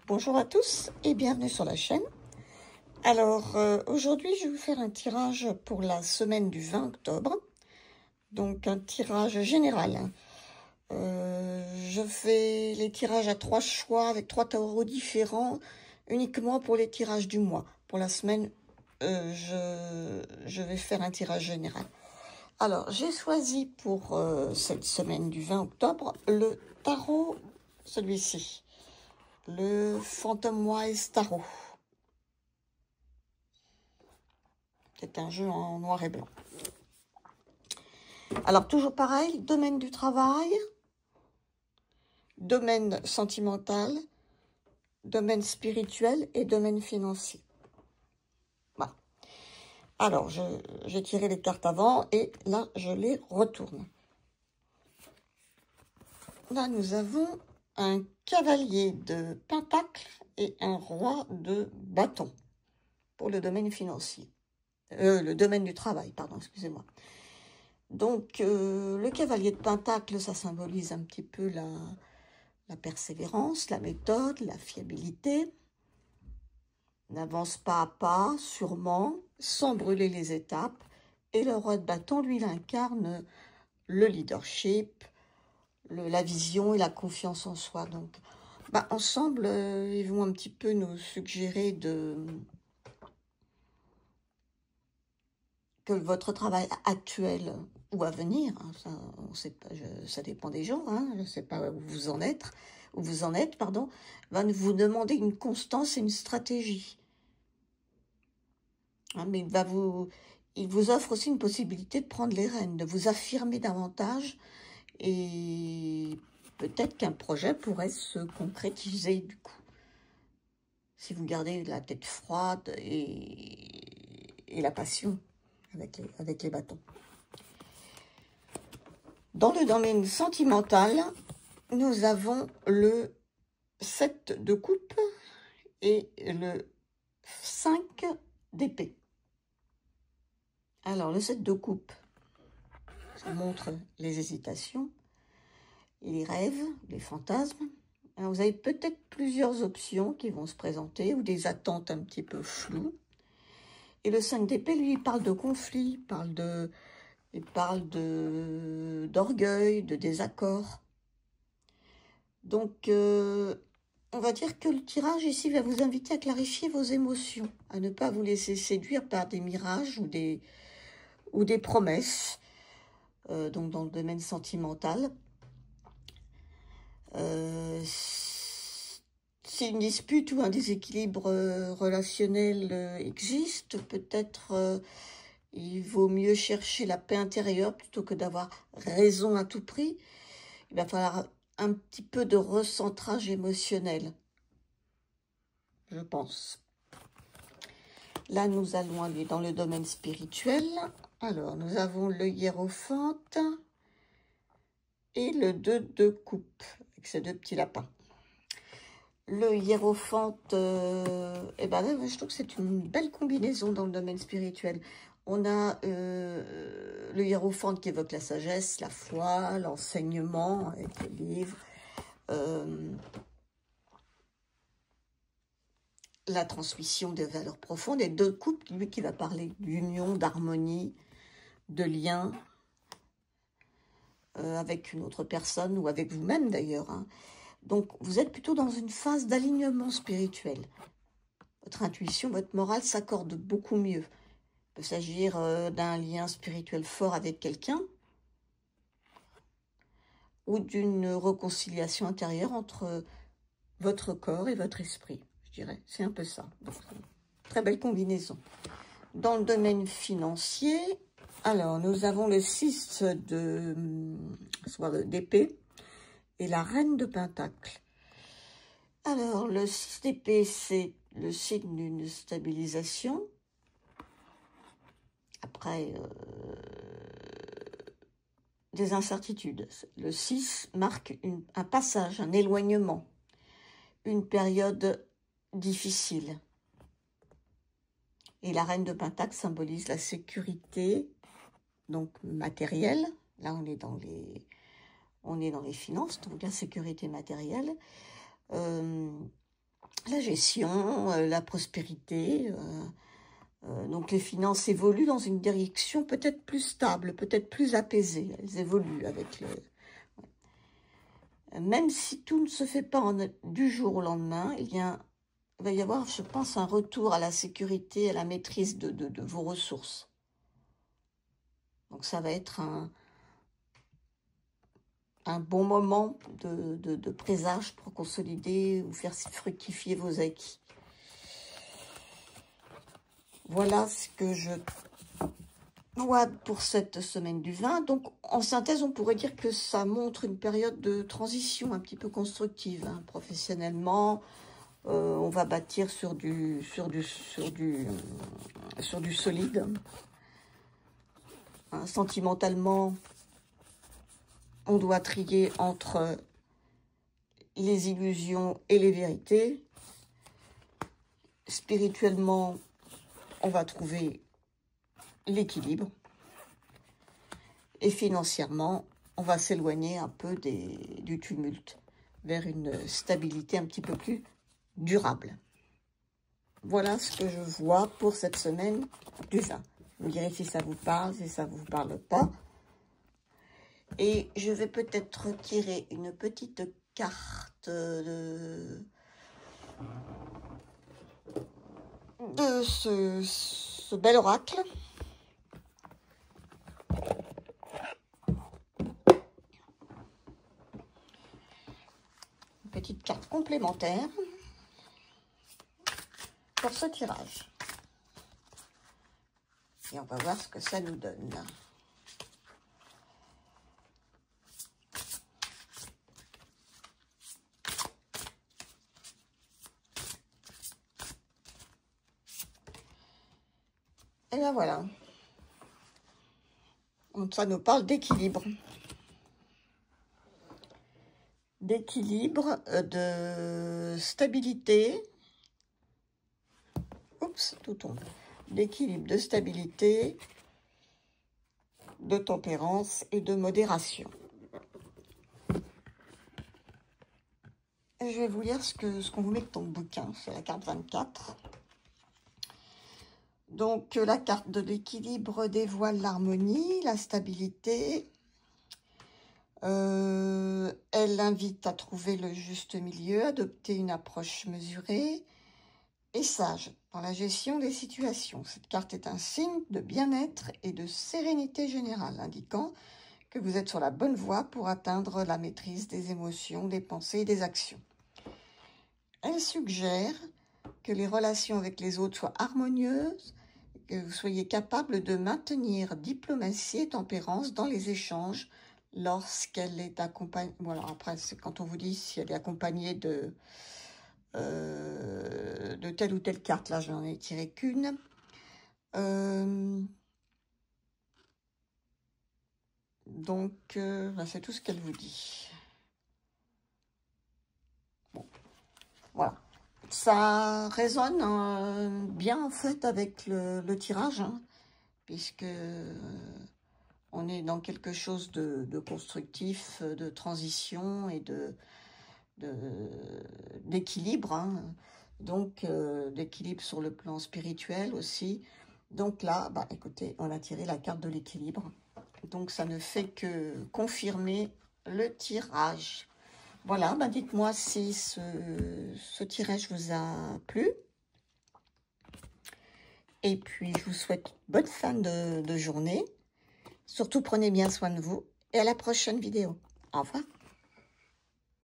Bonjour à tous et bienvenue sur la chaîne. Alors aujourd'hui je vais vous faire un tirage pour la semaine du 20 octobre. Donc un tirage général. Je fais les tirages à 3 choix avec 3 tarots différents uniquement pour les tirages du mois. Pour la semaine, je vais faire un tirage général. Alors j'ai choisi pour cette semaine du 20 octobre le tarot, celui-ci. Le Phantom Wise Tarot. C'est un jeu en noir et blanc. Alors, toujours pareil, domaine du travail, domaine sentimental, domaine spirituel et domaine financier. Voilà. Alors, j'ai tiré les cartes avant et là, je les retourne. Là, nous avons un cavalier de pentacle et un roi de bâton pour le domaine financier. Le domaine du travail, pardon, excusez-moi. Donc, le cavalier de pentacle, ça symbolise un petit peu la persévérance, la méthode, la fiabilité. On avance pas à pas, sûrement, sans brûler les étapes. Et le roi de bâton, lui, il incarne le leadership, la vision et la confiance en soi. Donc, ensemble, ils vont un petit peu nous suggérer que votre travail actuel ou à venir, hein, ça, on sait pas, ça dépend des gens, hein, je ne sais pas où vous en êtes, va vous demander une constance et une stratégie. Hein, mais il vous offre aussi une possibilité de prendre les rênes, de vous affirmer davantage, et peut-être qu'un projet pourrait se concrétiser du coup. Si vous gardez la tête froide et la passion avec les bâtons. Dans le domaine sentimental, nous avons le 7 de coupe et le 5 d'épée. Alors, le 7 de coupe, ça montre les hésitations, les rêves, les fantasmes. Alors, vous avez peut-être plusieurs options qui vont se présenter ou des attentes un petit peu floues. Et le 5 d'épée, lui, il parle de conflit, il parle d'orgueil, de désaccord. Donc, on va dire que le tirage ici va vous inviter à clarifier vos émotions, à ne pas vous laisser séduire par des mirages ou des promesses, donc dans le domaine sentimental. Si une dispute ou un déséquilibre relationnel existe, peut-être il vaut mieux chercher la paix intérieure plutôt que d'avoir raison à tout prix. Il va falloir un petit peu de recentrage émotionnel, je pense. Là, nous allons aller dans le domaine spirituel. Alors, nous avons le hiérophante et le 2 de coupe, avec ces deux petits lapins. Le hiérophante, je trouve que c'est une belle combinaison dans le domaine spirituel. On a le hiérophante qui évoque la sagesse, la foi, l'enseignement avec les livres, la transmission des valeurs profondes, et 2 coupes, lui qui va parler d'union, d'harmonie, de lien avec une autre personne ou avec vous-même d'ailleurs. Hein. Donc vous êtes plutôt dans une phase d'alignement spirituel. Votre intuition, votre morale s'accorde beaucoup mieux. Il peut s'agir d'un lien spirituel fort avec quelqu'un ou d'une réconciliation intérieure entre votre corps et votre esprit, je dirais. C'est un peu ça. Donc, très belle combinaison. Dans le domaine financier, alors nous avons le 6 d'épée et la reine de pentacle. Alors, le 6 d'épée, c'est le signe d'une stabilisation. Après, des incertitudes. Le 6 marque un passage, un éloignement, une période difficile. Et la reine de pentacle symbolise la sécurité, donc matérielle. Là, on est dans les finances, donc la sécurité matérielle. la gestion, la prospérité. Donc les finances évoluent dans une direction peut-être plus stable, peut-être plus apaisée. Elles évoluent avec le... Même si tout ne se fait pas du jour au lendemain, il va y avoir, je pense, un retour à la sécurité, à la maîtrise de vos ressources. Donc ça va être un bon moment de présage pour consolider ou faire fructifier vos acquis. Voilà ce que je vois pour cette semaine du 20. Donc, en synthèse, on pourrait dire que ça montre une période de transition un petit peu constructive. Hein. Professionnellement, on va bâtir sur du solide. Hein, sentimentalement, on doit trier entre les illusions et les vérités. Spirituellement, on va trouver l'équilibre. Et financièrement, on va s'éloigner un peu du tumulte vers une stabilité un petit peu plus durable. Voilà ce que je vois pour cette semaine du 20. Vous me direz si ça vous parle, si ça ne vous parle pas. Et je vais peut-être retirer une petite carte de ce bel oracle. Une petite carte complémentaire pour ce tirage. Et on va voir ce que ça nous donne. Et bien voilà. Donc ça nous parle d'équilibre. D'équilibre, de stabilité. Oups, tout tombe. D'équilibre, de stabilité, de tempérance et de modération. Et je vais vous lire ce qu'on vous met dans le bouquin. C'est la carte 24. Donc, la carte de l'équilibre dévoile l'harmonie, la stabilité. Elle invite à trouver le juste milieu, adopter une approche mesurée et sage dans la gestion des situations. Cette carte est un signe de bien-être et de sérénité générale, indiquant que vous êtes sur la bonne voie pour atteindre la maîtrise des émotions, des pensées et des actions. Elle suggère que les relations avec les autres soient harmonieuses, que vous soyez capable de maintenir diplomatie et tempérance dans les échanges lorsqu'elle est accompagnée. Voilà, après, c'est quand on vous dit si elle est accompagnée de telle ou telle carte. Là, je n'en ai tiré qu'une. Donc, c'est tout ce qu'elle vous dit. Bon, voilà. Ça résonne bien, en fait, avec le tirage, hein, puisque on est dans quelque chose de constructif, de transition et d'équilibre, hein. Donc d'équilibre sur le plan spirituel aussi. Donc là, écoutez, on a tiré la carte de l'équilibre. Donc ça ne fait que confirmer le tirage. Voilà, dites-moi si ce tirage vous a plu. Et puis, je vous souhaite bonne fin de journée. Surtout, prenez bien soin de vous. Et à la prochaine vidéo. Au revoir.